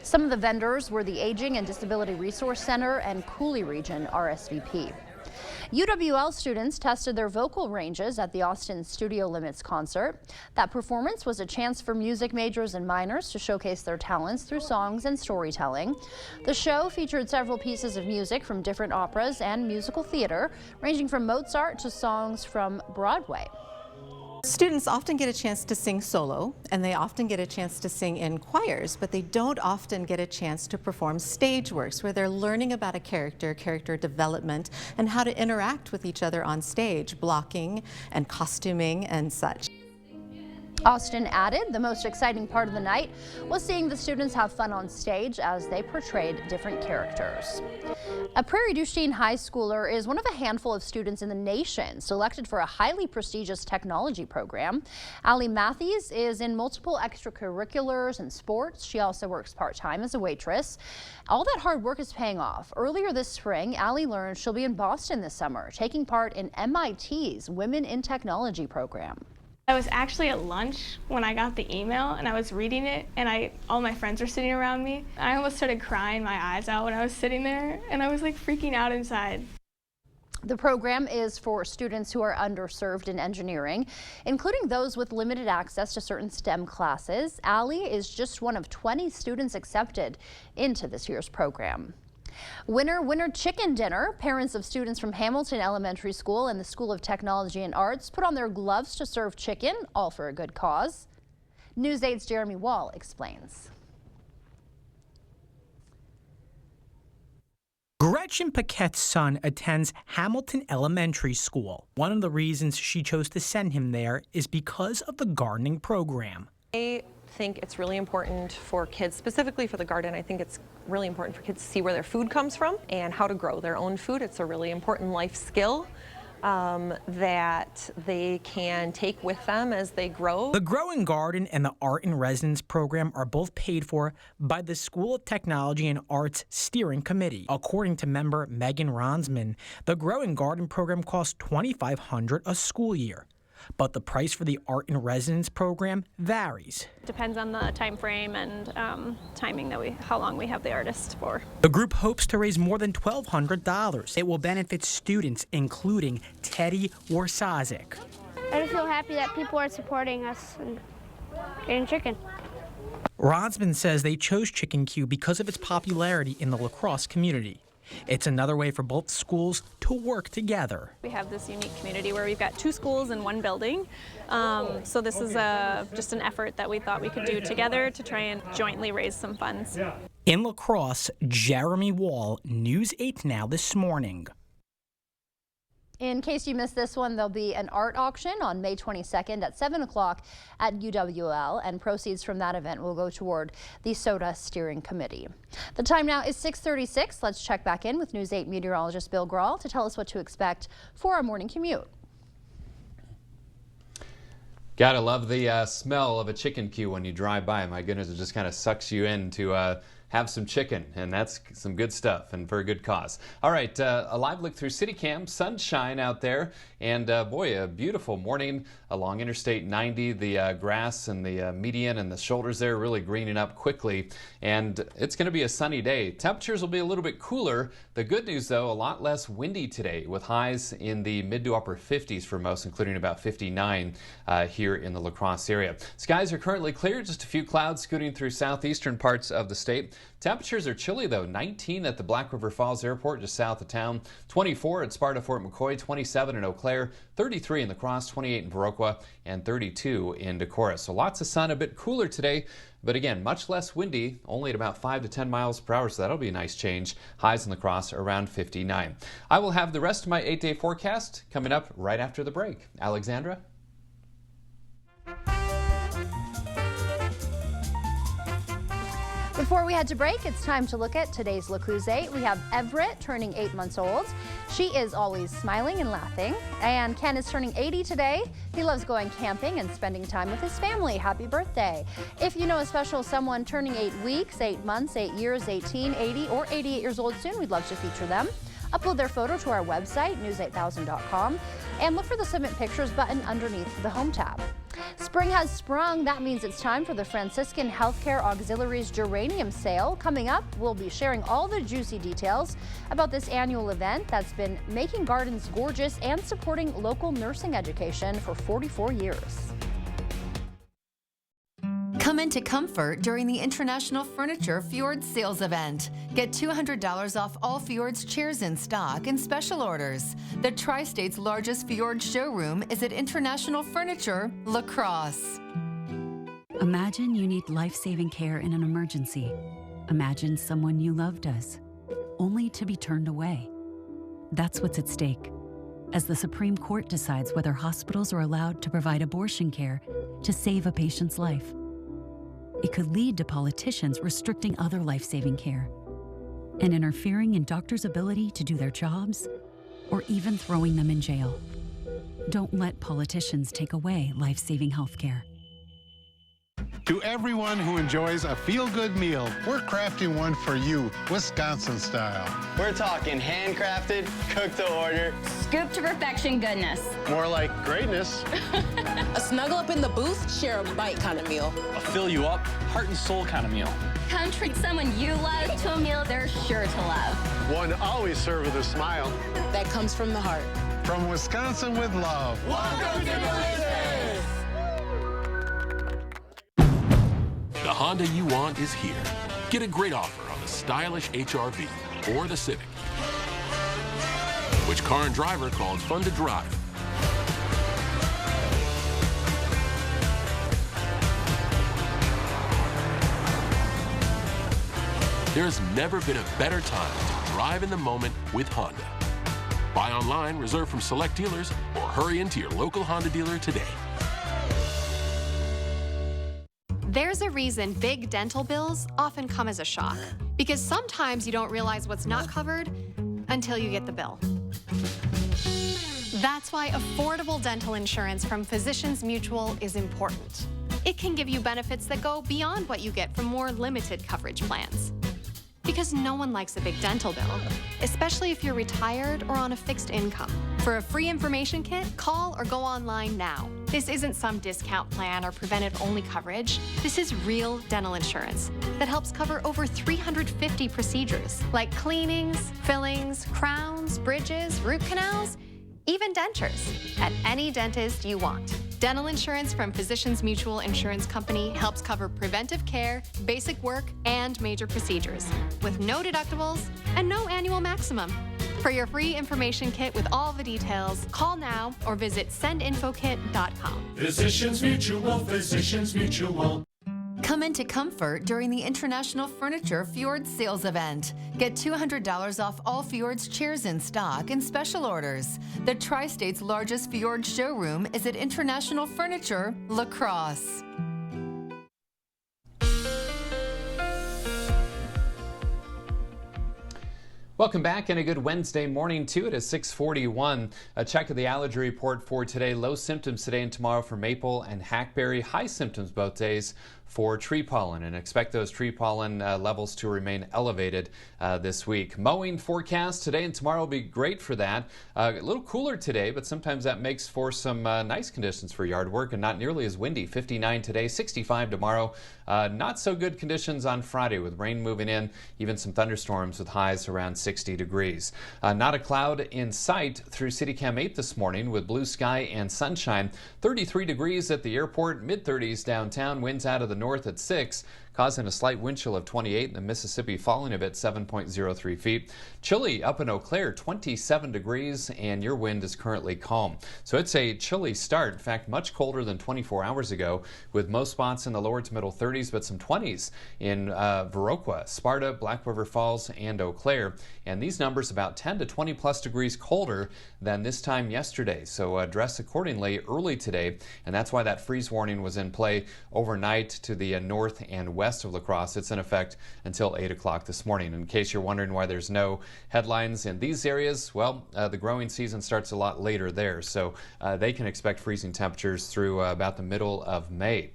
Some of the vendors were the Aging and Disability Resource Center and Cooley Region RSVP. UWL students tested their vocal ranges at the Austin Studio Limits concert. That performance was a chance for music majors and minors to showcase their talents through songs and storytelling. The show featured several pieces of music from different operas and musical theater, ranging from Mozart to songs from Broadway. Students often get a chance to sing solo, and they often get a chance to sing in choirs, but they don't often get a chance to perform stage works where they're learning about a character development, and how to interact with each other on stage, blocking and costuming and such. Austin added the most exciting part of the night was seeing the students have fun on stage as they portrayed different characters. A Prairie du Chien high schooler is one of a handful of students in the nation selected for a highly prestigious technology program. Allie Matthews is in multiple extracurriculars and sports. She also works part-time as a waitress. All that hard work is paying off. Earlier this spring, Allie learned she'll be in Boston this summer, taking part in MIT's Women in Technology program. I was actually at lunch when I got the email, and I was reading it, and all my friends were sitting around me. I almost started crying my eyes out when I was sitting there, and I was like freaking out inside. The program is for students who are underserved in engineering, including those with limited access to certain STEM classes. Allie is just one of 20 students accepted into this year's program. Winner chicken dinner. Parents of students from Hamilton Elementary School and the School of Technology and Arts put on their gloves to serve chicken, all for a good cause. News 8's Jeremy Wall explains. Gretchen Paquette's son attends Hamilton Elementary School. One of the reasons she chose to send him there is because of the gardening program. I think it's really important for kids, specifically for the garden. I think it's really important for kids to see where their food comes from and how to grow their own food. It's a really important life skill that they can take with them as they grow. The Grow and Garden and the Art in Residence program are both paid for by the School of Technology and Arts Steering Committee. According to member Megan Ronsman, the Grow and Garden program costs $2,500 a school year. But the price for the Art in Residence program varies. Depends on the time frame and timing how long we have the artist for. The group hopes to raise more than $1,200. It will benefit students, including Teddy Warsazik. I just feel happy that people are supporting us and getting chicken. Ronsman says they chose Chicken Q because of its popularity in the La Crosse community. It's another way for both schools to work together. We have this unique community where we've got 2 schools in one building. So this is just an effort that we thought we could do together to try and jointly raise some funds. In La Crosse, Jeremy Wall, News 8 Now this morning. In case you missed this one, there'll be an art auction on May 22nd at 7 o'clock at UWL, and proceeds from that event will go toward the SOTA Steering Committee. The time now is 6:36. Let's check back in with News 8 meteorologist Bill Grahl to tell us what to expect for our morning commute. Gotta love the smell of a chicken queue when you drive by. My goodness, it just kind of sucks you in to have some chicken, and that's some good stuff and for a good cause. All right, a live look through CityCam, sunshine out there, and boy, a beautiful morning along Interstate 90. The grass and the median and the shoulders there really greening up quickly, and it's going to be a sunny day. Temperatures will be a little bit cooler. The good news, though, a lot less windy today, with highs in the mid to upper 50s for most, including about 59 here in the La Crosse area. Skies are currently clear, just a few clouds scooting through southeastern parts of the state. Temperatures are chilly, though. 19 at the Black River Falls Airport, just south of town. 24 at Sparta Fort McCoy. 27 in Eau Claire. 33 in La Crosse. 28 in Viroqua. And 32 in Decorah. So lots of sun, a bit cooler today. But again, much less windy, only at about 5 to 10 miles per hour. So that'll be a nice change. Highs in La Crosse around 59. I will have the rest of my 8-day forecast coming up right after the break. Alexandra? Before we head to break, it's time to look at today's Look Who's 8. We have Everett turning 8 months old. She is always smiling and laughing. And Ken is turning 80 today. He loves going camping and spending time with his family. Happy birthday. If you know a special someone turning 8 weeks, 8 months, 8 years, 18, 80, or 88 years old soon, we'd love to feature them. Upload their photo to our website, news8000.com, and look for the Submit Pictures button underneath the Home tab. Spring has sprung. That means it's time for the Franciscan Healthcare Auxiliaries Geranium Sale. Coming up, we'll be sharing all the juicy details about this annual event that's been making gardens gorgeous and supporting local nursing education for 44 years. Come into comfort during the International Furniture Fjord Sales Event. Get $200 off all Fjord's chairs in stock and special orders. The Tri-State's largest Fjord showroom is at International Furniture, La Crosse. Imagine you need life-saving care in an emergency. Imagine someone you love does, only to be turned away. That's what's at stake as the Supreme Court decides whether hospitals are allowed to provide abortion care to save a patient's life. It could lead to politicians restricting other life-saving care and interfering in doctors' ability to do their jobs or even throwing them in jail. Don't let politicians take away life-saving health care. To everyone who enjoys a feel-good meal, we're crafting one for you, Wisconsin style. We're talking handcrafted, cooked to order, scoop to perfection goodness. More like greatness. A snuggle up in the booth, share a bite kind of meal. A fill you up, heart and soul kind of meal. Come treat someone you love to a meal they're sure to love. One always served with a smile. That comes from the heart. From Wisconsin with love. Welcome to Delicious! The Honda you want is here. Get a great offer on the stylish HR-V or the Civic. Which car and driver called fun to drive? There's never been a better time to drive in the moment with Honda. Buy online, reserve from select dealers, or hurry into your local Honda dealer today. There's a reason big dental bills often come as a shock, because sometimes you don't realize what's not covered until you get the bill. That's why affordable dental insurance from Physicians Mutual is important. It can give you benefits that go beyond what you get from more limited coverage plans. Because no one likes a big dental bill, especially if you're retired or on a fixed income. For a free information kit, call or go online now. This isn't some discount plan or preventive-only coverage. This is real dental insurance that helps cover over 350 procedures, like cleanings, fillings, crowns, bridges, root canals, even dentures, at any dentist you want. Dental insurance from Physicians Mutual Insurance Company helps cover preventive care, basic work, and major procedures, with no deductibles and no annual maximum. For your free information kit with all the details, call now or visit sendinfokit.com. Physicians Mutual, Physicians Mutual. Come into comfort during the International Furniture Fjord Sales Event. Get $200 off all Fjord's chairs in stock and special orders. The Tri-State's largest Fjord showroom is at International Furniture, La Crosse. Welcome back and a good Wednesday morning to it. At 6:41. A check of the allergy report for today. Low symptoms today and tomorrow for maple and hackberry. High symptoms both days for tree pollen, and expect those tree pollen levels to remain elevated this week. Mowing forecast today and tomorrow will be great for that. A little cooler today, but sometimes that makes for some nice conditions for yard work and not nearly as windy. 59 today, 65 tomorrow. Not so good conditions on Friday with rain moving in, even some thunderstorms with highs around 60 degrees. Not a cloud in sight through CityCam 8 this morning with blue sky and sunshine. 33 degrees at the airport, mid-30s downtown, winds out of the north at 6, causing a slight wind chill of 28 in the Mississippi, falling a bit, 7.03 feet. Chilly up in Eau Claire, 27 degrees, and your wind is currently calm. So it's a chilly start. In fact, much colder than 24 hours ago, with most spots in the lower to middle 30s, but some 20s in Viroqua, Sparta, Black River Falls, and Eau Claire. And these numbers about 10 to 20 plus degrees colder than this time yesterday. So dress accordingly early today, and that's why that freeze warning was in play overnight to the north and west of La Crosse. It's in effect until 8 o'clock this morning. In case you're wondering why there's no headlines in these areas, well, the growing season starts a lot later there, so they can expect freezing temperatures through about the middle of May.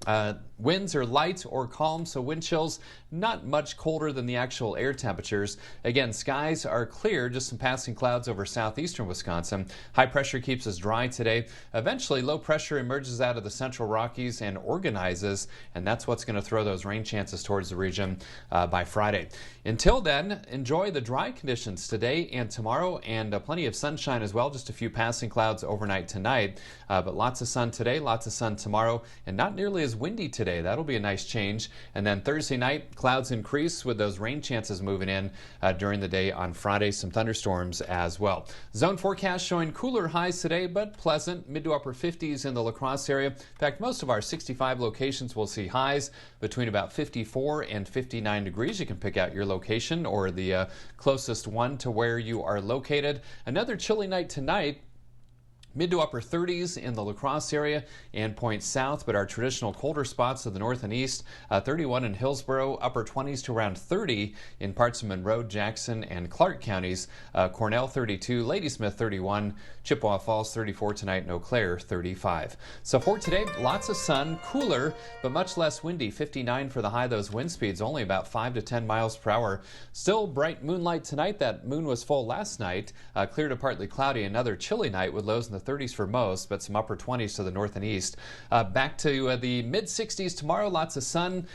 Winds are light or calm, so wind chills not much colder than the actual air temperatures. Again, skies are clear, just some passing clouds over southeastern Wisconsin. High pressure keeps us dry today. Eventually, low pressure emerges out of the central Rockies and organizes, and that's what's going to throw those rain chances towards the region by Friday. Until then, enjoy the dry conditions today and tomorrow, and plenty of sunshine as well. Just a few passing clouds overnight tonight, but lots of sun today, lots of sun tomorrow, and not nearly as windy today. That'll be a nice change. And then Thursday night, clouds increase with those rain chances moving in during the day on Friday. Some thunderstorms as well. Zone forecast showing cooler highs today, but pleasant, mid to upper 50s in the La Crosse area. In fact, most of our 65 locations will see highs between about 54 and 59 degrees. You can pick out your location or the closest one to where you are located. Another chilly night tonight. Mid to upper 30s in the La Crosse area and points south, but our traditional colder spots to the north and east, 31 in Hillsborough, upper 20s to around 30 in parts of Monroe, Jackson, and Clark counties. Cornell 32, Ladysmith 31, Chippewa Falls 34 tonight, and Eau Claire 35. So for today, lots of sun, cooler, but much less windy. 59 for the high. Those wind speeds only about 5 to 10 miles per hour. Still bright moonlight tonight. That moon was full last night. Clear to partly cloudy. Another chilly night with lows in the 30s for most, but some upper 20s to the north and east. Back to the mid 60s tomorrow. Lots of sun.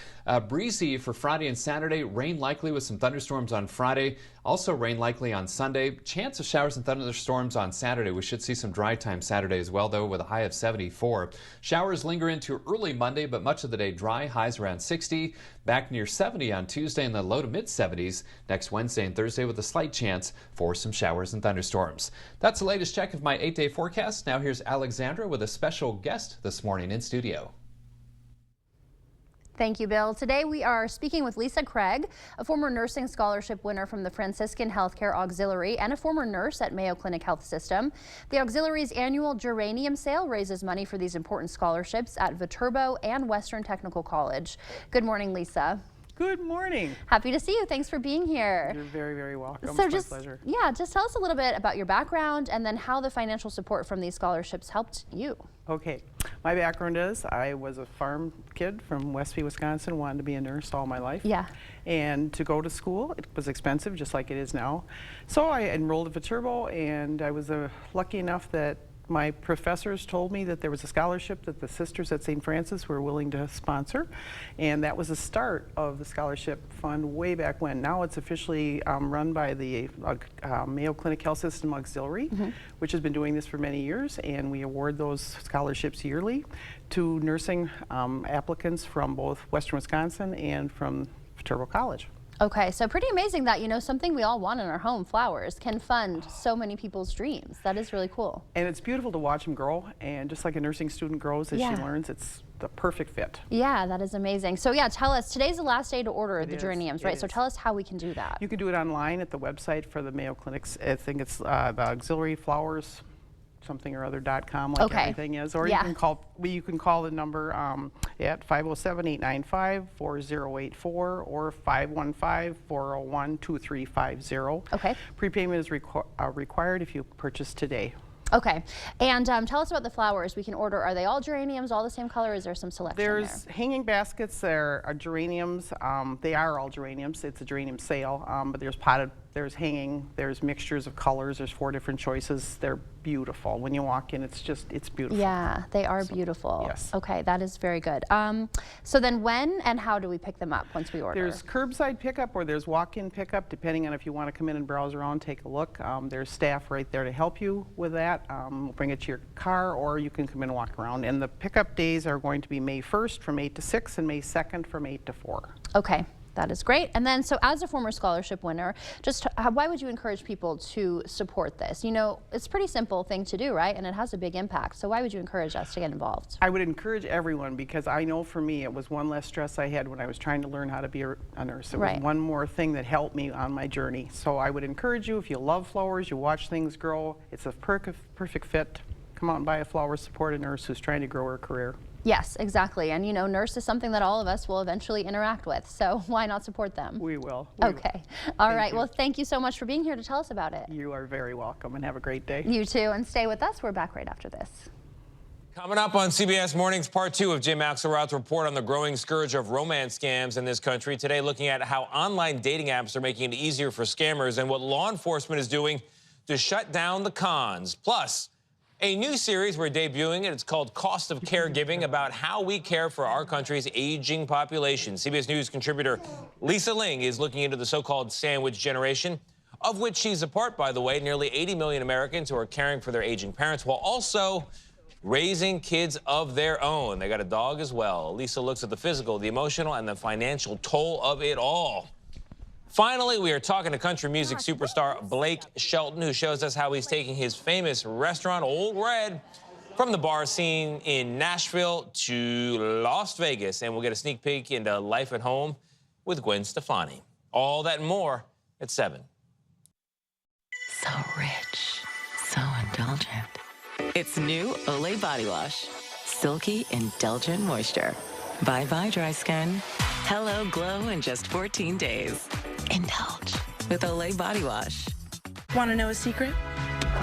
Breezy for Friday and Saturday. Rain likely with some thunderstorms on Friday. Also rain likely on Sunday. Chance of showers and thunderstorms on Saturday. We should see some dry time Saturday as well, though, with a high of 74. Showers linger into early Monday, but much of the day dry. Highs around 60. Back near 70 on Tuesday and the low to mid 70s next Wednesday and Thursday with a slight chance for some showers and thunderstorms. That's the latest check of my 8-day forecast. Now here's Alexandra with a special guest this morning in studio. Thank you, Bill. Today we are speaking with Lisa Craig, a former nursing scholarship winner from the Franciscan Healthcare Auxiliary and a former nurse at Mayo Clinic Health System. The Auxiliary's annual geranium sale raises money for these important scholarships at Viterbo and Western Technical College. Good morning, Lisa. Good morning. Happy to see you. Thanks for being here. You're very, very welcome. So it's my pleasure. Yeah, just tell us a little bit about your background and then how the financial support from these scholarships helped you. Okay. My background is I was a farm kid from Westby, Wisconsin, wanted to be a nurse all my life. Yeah. And to go to school, it was expensive, just like it is now. So I enrolled at Viterbo, and I was lucky enough that my professors told me that there was a scholarship that the Sisters at St. Francis were willing to sponsor, and that was the start of the scholarship fund way back when. Now it's officially run by the Mayo Clinic Health System Auxiliary, which has been doing this for many years, and we award those scholarships yearly to nursing applicants from both Western Wisconsin and from Viterbo College. Okay, so pretty amazing that, you know, something we all want in our home, flowers, can fund so many people's dreams. That is really cool. And it's beautiful to watch them grow, and just like a nursing student grows as she learns, it's the perfect fit. Yeah, that is amazing. So yeah, tell us, today's the last day to order the geraniums, right? So tell us how we can do that. You can do it online at the website for the Mayo Clinics. I think it's the Auxiliary Flowers something or other.com, like everything is, or you can call the number at 507-895-4084 or 515-401-2350. Okay. Prepayment is required if you purchase today. Okay, and tell us about the flowers we can order. Are they all geraniums, all the same color? Or is there some selection There's hanging baskets. There are geraniums. They are all geraniums. It's a geranium sale, but there's potted, there's hanging, there's mixtures of colors. There's 4 different choices. They're beautiful. When you walk in, it's beautiful. Yeah, they are beautiful. Yes. Okay, that is very good. So then when and how do we pick them up once we order? There's curbside pickup or there's walk-in pickup, depending on if you want to come in and browse around, take a look. There's staff right there to help you with that. We'll bring it to your car, or you can come in and walk around. And the pickup days are going to be May 1st from 8 to 6 and May 2nd from 8 to 4. Okay. That is great. And then, so as a former scholarship winner, just why would you encourage people to support this? You know, it's a pretty simple thing to do, right? And it has a big impact. So why would you encourage us to get involved? I would encourage everyone, because I know for me, it was one less stress I had when I was trying to learn how to be a nurse. It was one more thing that helped me on my journey. So I would encourage you, if you love flowers, you watch things grow, it's a perfect fit. Come out and buy a flower, support a nurse who's trying to grow her career. Yes, exactly. And, you know, nurse is something that all of us will eventually interact with. So why not support them? We will. Okay. All right. Well, thank you so much for being here to tell us about it. You are very welcome, and have a great day. You too. And stay with us. We're back right after this. Coming up on CBS Mornings, part 2 of Jim Axelrod's report on the growing scourge of romance scams in this country. Today, looking at how online dating apps are making it easier for scammers and what law enforcement is doing to shut down the cons. Plus, a new series we're debuting, and it's called Cost of Caregiving, about how we care for our country's aging population. CBS News contributor Lisa Ling is looking into the so-called sandwich generation, of which she's a part, by the way. Nearly 80 million Americans who are caring for their aging parents while also raising kids of their own. They got a dog as well. Lisa looks at the physical, the emotional, and the financial toll of it all. Finally, we are talking to country music superstar Blake Shelton, who shows us how he's taking his famous restaurant, Old Red, from the bar scene in Nashville to Las Vegas. And we'll get a sneak peek into life at home with Gwen Stefani. All that and more at 7. So rich, so indulgent. It's new Olay Body Wash. Silky, indulgent moisture. Bye-bye dry skin. Hello glow in just 14 days. Indulge with Olay Body Wash. Want to know a secret?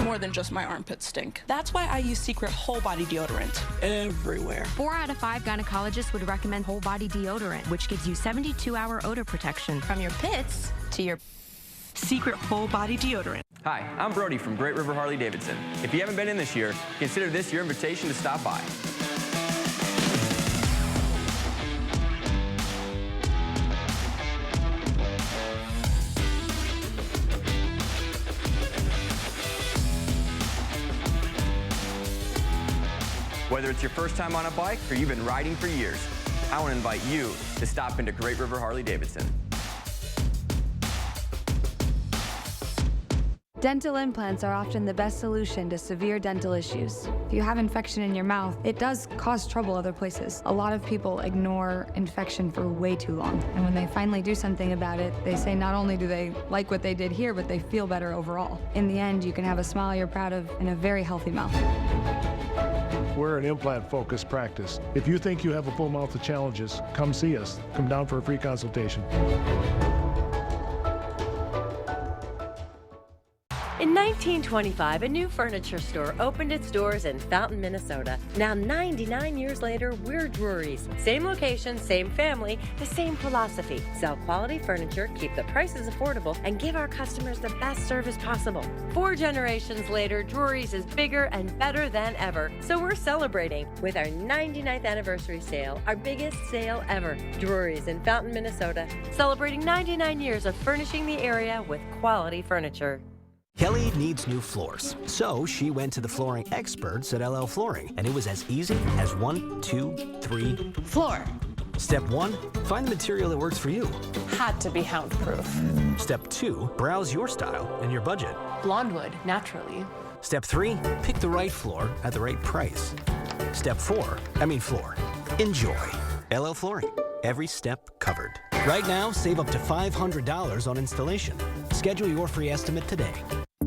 More than just my armpits stink. That's why I use Secret Whole Body Deodorant everywhere. 4 out of 5 gynecologists would recommend Whole Body Deodorant, which gives you 72-hour odor protection from your pits to your... Secret Whole Body Deodorant. Hi, I'm Brody from Great River Harley-Davidson. If you haven't been in this year, consider this your invitation to stop by. Whether it's your first time on a bike or you've been riding for years, I want to invite you to stop into Great River Harley-Davidson. Dental implants are often the best solution to severe dental issues. If you have infection in your mouth, it does cause trouble other places. A lot of people ignore infection for way too long. And when they finally do something about it, they say not only do they like what they did here, but they feel better overall. In the end, you can have a smile you're proud of and a very healthy mouth. We're an implant-focused practice. If you think you have a full mouth of challenges, come see us. Come down for a free consultation. In 1925, a new furniture store opened its doors in Fountain, Minnesota. Now, 99 years later, we're Drury's. Same location, same family, the same philosophy. Sell quality furniture, keep the prices affordable, and give our customers the best service possible. 4 generations later, Drury's is bigger and better than ever. So we're celebrating with our 99th anniversary sale, our biggest sale ever. Drury's in Fountain, Minnesota, celebrating 99 years of furnishing the area with quality furniture. Kelly needs new floors, so she went to the flooring experts at LL Flooring, and it was as easy as 1, 2, 3. Floor. Step 1, find the material that works for you. Had to be hound-proof. Step 2, browse your style and your budget. Blonde wood, naturally. Step 3, pick the right floor at the right price. Step 4, floor. Enjoy. LL Flooring. Every step covered. Right now, save up to $500 on installation. Schedule your free estimate today.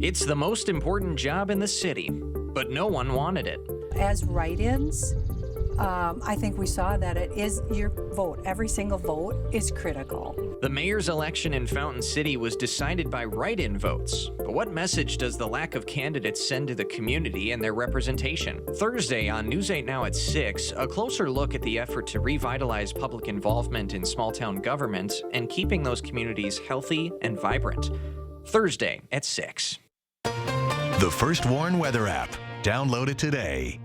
It's the most important job in the city, but no one wanted it. As write-ins, I think we saw that it is your vote. Every single vote is critical. The mayor's election in Fountain City was decided by write-in votes. But what message does the lack of candidates send to the community and their representation? Thursday on News 8 Now at 6, a closer look at the effort to revitalize public involvement in small-town government and keeping those communities healthy and vibrant. Thursday at 6. The First Warn Weather app. Download it today.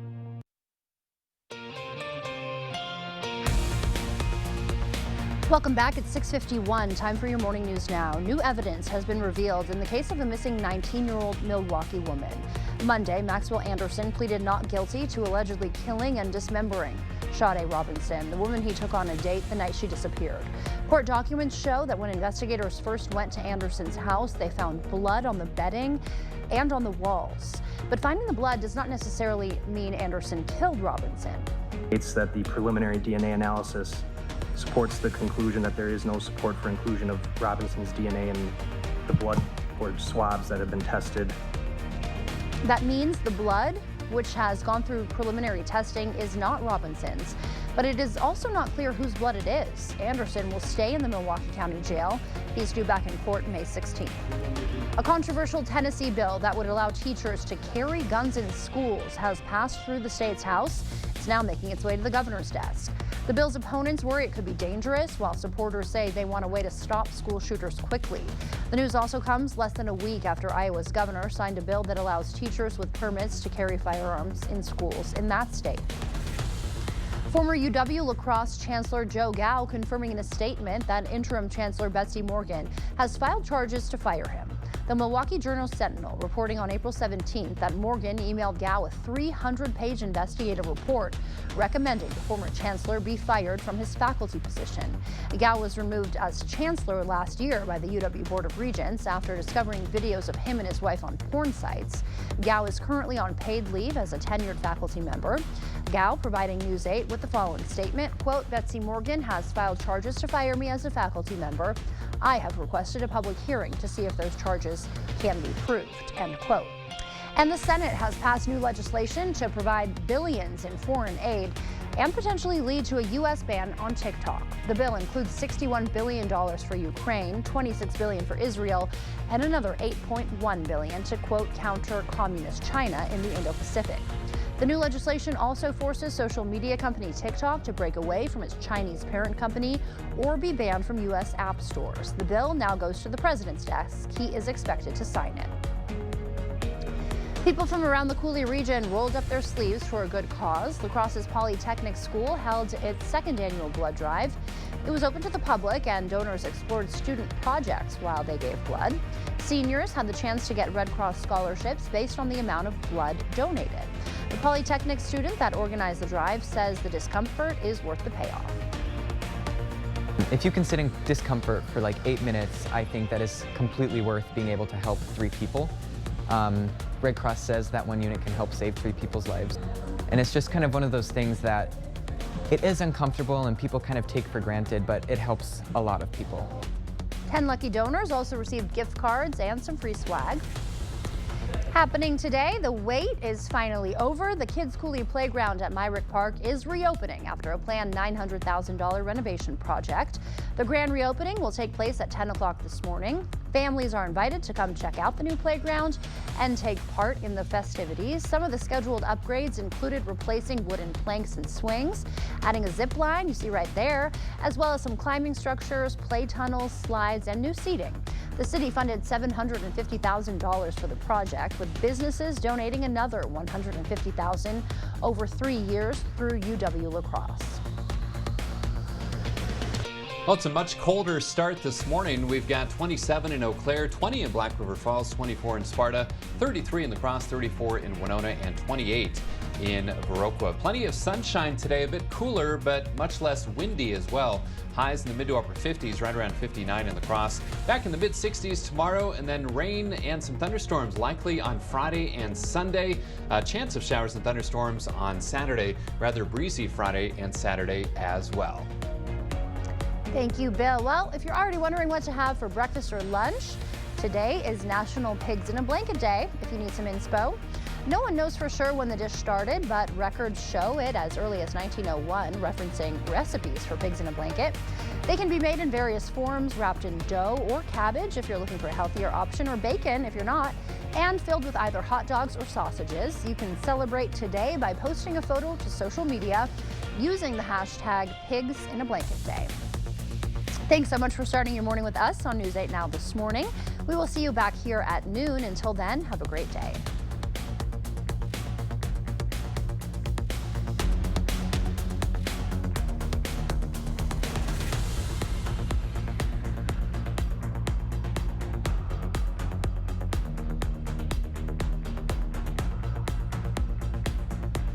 Welcome back. It's 6:51. Time for your morning news now. New evidence has been revealed in the case of a missing 19-year-old Milwaukee woman. Monday, Maxwell Anderson pleaded not guilty to allegedly killing and dismembering Sade Robinson, the woman he took on a date the night she disappeared. Court documents show that when investigators first went to Anderson's house, they found blood on the bedding and on the walls. But finding the blood does not necessarily mean Anderson killed Robinson. It's that the preliminary DNA analysis supports the conclusion that there is no support for inclusion of Robinson's DNA in the blood or swabs that have been tested. That means the blood which has gone through preliminary testing, is not Robinson's. But it is also not clear whose blood it is. Anderson will stay in the Milwaukee County Jail. He's due back in court May 16th. A controversial Tennessee bill that would allow teachers to carry guns in schools has passed through the state's House. It's now making its way to the governor's desk. The bill's opponents worry it could be dangerous, while supporters say they want a way to stop school shooters quickly. The news also comes less than a week after Iowa's governor signed a bill that allows teachers with permits to carry firearms in schools in that state. Former UW lacrosse Chancellor Joe Gow confirming in a statement that interim Chancellor Betsy Morgan has filed charges to fire him. The Milwaukee Journal-Sentinel reporting on April 17th that Morgan emailed Gow a 300-page investigative report recommending the former chancellor be fired from his faculty position. Gow was removed as chancellor last year by the UW Board of Regents after discovering videos of him and his wife on porn sites. Gow is currently on paid leave as a tenured faculty member. Gow providing News 8 with the following statement, quote, Betsy Morgan has filed charges to fire me as a faculty member. I have requested a public hearing to see if those charges can be proved, end quote. And the Senate has passed new legislation to provide billions in foreign aid and potentially lead to a U.S. ban on TikTok. The bill includes $61 billion for Ukraine, $26 billion for Israel, and another $8.1 billion to, quote, counter communist China in the Indo-Pacific. The new legislation also forces social media company TikTok to break away from its Chinese parent company or be banned from U.S. app stores. The bill now goes to the president's desk. He is expected to sign it. People from around the Coulee region rolled up their sleeves for a good cause. La Crosse's Polytechnic School held its second annual blood drive. It was open to the public, and donors explored student projects while they gave blood. Seniors had the chance to get Red Cross scholarships based on the amount of blood donated. The Polytechnic student that organized the drive says the discomfort is worth the payoff. If you can sit in discomfort for like 8 minutes, I think that is completely worth being able to help 3 people. Red Cross says that 1 unit can help save 3 people's lives. And it's just kind of one of those things that it is uncomfortable and people kind of take for granted, but it helps a lot of people. 10 lucky donors also received gift cards and some free swag. Happening today, the wait is finally over. The Kids Coulee Playground at Myrick Park is reopening after a planned $900,000 renovation project. The grand reopening will take place at 10 o'clock this morning. Families are invited to come check out the new playground and take part in the festivities. Some of the scheduled upgrades included replacing wooden planks and swings, adding a zip line, you see right there, as well as some climbing structures, play tunnels, slides, and new seating. The city funded $750,000 for the project, with businesses donating another $150,000 over 3 years through UW La Crosse. Well, it's a much colder start this morning. We've got 27 in Eau Claire, 20 in Black River Falls, 24 in Sparta, 33 in La Crosse, 34 in Winona, and 28 in Viroqua. Plenty of sunshine today, a bit cooler, but much less windy as well. Highs in the mid to upper 50s, right around 59 in La Crosse. Back in the mid 60s tomorrow, and then rain and some thunderstorms likely on Friday and Sunday. Chance of showers and thunderstorms on Saturday, rather breezy Friday and Saturday as well. Thank you, Bill. Well, if you're already wondering what to have for breakfast or lunch, today is National Pigs in a Blanket Day, if you need some inspo. No one knows for sure when the dish started, but records show it as early as 1901, referencing recipes for pigs in a blanket. They can be made in various forms, wrapped in dough or cabbage if you're looking for a healthier option, or bacon if you're not, and filled with either hot dogs or sausages. You can celebrate today by posting a photo to social media using the hashtag Pigs in a Blanket Day. Thanks so much for starting your morning with us on News 8 Now this morning. We will see you back here at noon. Until then, have a great day.